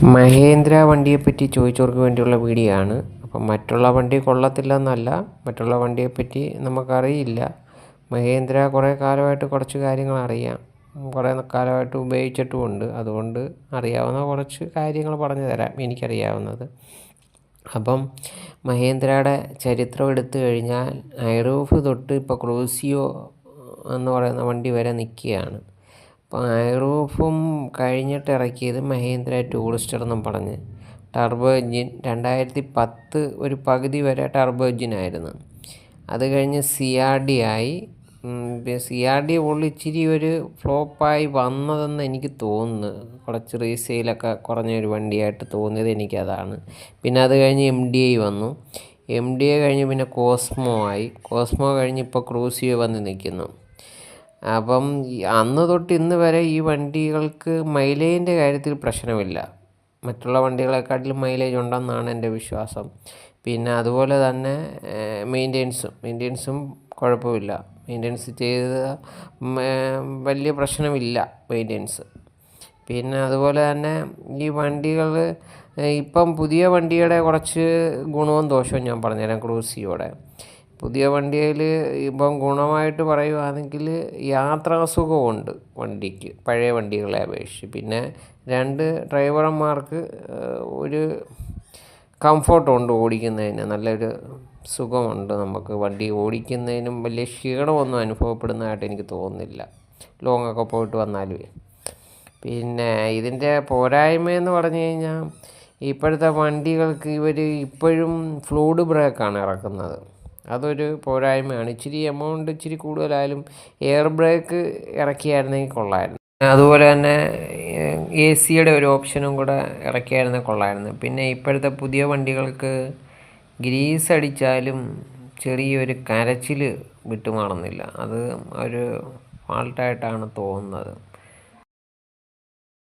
മഹേന്ദ്ര വണ്ടിയെപ്പറ്റി ചോദിച്ചവർക്ക് വേണ്ടിയുള്ള വീഡിയോ ആണ്. അപ്പം മറ്റുള്ള വണ്ടി കൊള്ളത്തില്ലെന്നല്ല, മറ്റുള്ള വണ്ടിയെപ്പറ്റി നമുക്കറിയില്ല. മഹേന്ദ്ര കുറേ കാലമായിട്ട് കുറച്ച് കാര്യങ്ങൾ അറിയാം, കുറേ കാലമായിട്ട് ഉപയോഗിച്ചിട്ടുമുണ്ട്. അതുകൊണ്ട് അറിയാവുന്ന കുറച്ച് കാര്യങ്ങൾ പറഞ്ഞു തരാം, എനിക്കറിയാവുന്നത്. അപ്പം മഹേന്ദ്രയുടെ ചരിത്രം എടുത്തു കഴിഞ്ഞാൽ ഐറൂഫ് തൊട്ട് ഇപ്പോൾ ക്രൂസിയോ എന്ന് പറയുന്ന വണ്ടി വരെ നിൽക്കുകയാണ്. അപ്പോൾ ഐറൂഫും കഴിഞ്ഞിട്ട് ഇറക്കിയത് മഹേന്ദ്ര ടൂറിസ്റ്റർ എന്നും പറഞ്ഞ് ടർബോ എൻജിൻ. 2010 ഒരു പകുതി വരെ ടർബോ എൻജിനായിരുന്നു. അത് കഴിഞ്ഞ് CRD ആയി. CRD ഇച്ചിരി ഒരു ഫ്ലോപ്പായി വന്നതെന്ന് എനിക്ക് തോന്നുന്നു. കുറച്ച് റീസെയിലൊക്കെ കുറഞ്ഞൊരു വണ്ടിയായിട്ട് തോന്നിയത് എനിക്കതാണ്. പിന്നെ അത് കഴിഞ്ഞ് MDI വന്നു. MDI കഴിഞ്ഞ് പിന്നെ കോസ്മോ ആയി. കോസ്മോ കഴിഞ്ഞ് ഇപ്പോൾ ക്രൂസിയോ വന്ന് നിൽക്കുന്നു. അപ്പം അന്ന് തൊട്ട് ഇന്ന് വരെ ഈ വണ്ടികൾക്ക് മൈലേജിൻ്റെ കാര്യത്തിൽ പ്രശ്നമില്ല. മറ്റുള്ള വണ്ടികളെക്കാട്ടിലും മൈലേജ് ഉണ്ടെന്നാണ് എൻ്റെ വിശ്വാസം. പിന്നെ അതുപോലെ തന്നെ മെയിൻ്റെനൻസും കുഴപ്പമില്ല. മെയിൻ്റെനൻസ് ചെയ്ത് വലിയ പ്രശ്നമില്ല മെയിൻ്റെനൻസ്. പിന്നെ അതുപോലെ തന്നെ ഈ വണ്ടികൾ ഇപ്പം പുതിയ വണ്ടിയുടെ കുറച്ച് ഗുണവും ദോഷവും ഞാൻ പറഞ്ഞുതരാം. ക്രൂസിയോടെ പുതിയ വണ്ടിയിൽ ഇപ്പം ഗുണമായിട്ട് പറയുകയാണെങ്കിൽ യാത്രാസുഖമുണ്ട് വണ്ടിക്ക്, പഴയ വണ്ടികളെ അപേക്ഷിച്ച്. പിന്നെ 2 ഡ്രൈവർമാർക്ക് ഒരു കംഫർട്ടുണ്ട് ഓടിക്കുന്നതിന്, നല്ലൊരു സുഖമുണ്ട്. നമുക്ക് വണ്ടി ഓടിക്കുന്നതിനും വലിയ ക്ഷീണമൊന്നും അനുഭവപ്പെടുന്നതായിട്ട് എനിക്ക് തോന്നുന്നില്ല, ലോങ്ങൊക്കെ പോയിട്ട് വന്നാലും. പിന്നെ ഇതിൻ്റെ പോരായ്മയെന്ന് പറഞ്ഞു കഴിഞ്ഞാൽ ഇപ്പോഴത്തെ വണ്ടികൾക്ക് ഇപ്പോഴും ഫ്ലൂയിഡ് ബ്രേക്കാണ് ഇറക്കുന്നത്. അതൊരു പോരായ്മയാണ്. ഇച്ചിരി കൂടുതലായാലും എയർ ബ്രേക്ക് ഇറക്കിയായിരുന്നെങ്കിൽ കൊള്ളായിരുന്നു. അതുപോലെ തന്നെ AC ഒരു ഓപ്ഷനും കൂടെ ഇറക്കിയായിരുന്നെങ്കിൽ കൊള്ളായിരുന്നു. പിന്നെ ഇപ്പോഴത്തെ പുതിയ വണ്ടികൾക്ക് ഗ്രീസ് അടിച്ചാലും ചെറിയൊരു കരച്ചിൽ വിട്ടുമാറുന്നില്ല. അത് ഒരു ഫാൾട്ടായിട്ടാണ് തോന്നുന്നത്.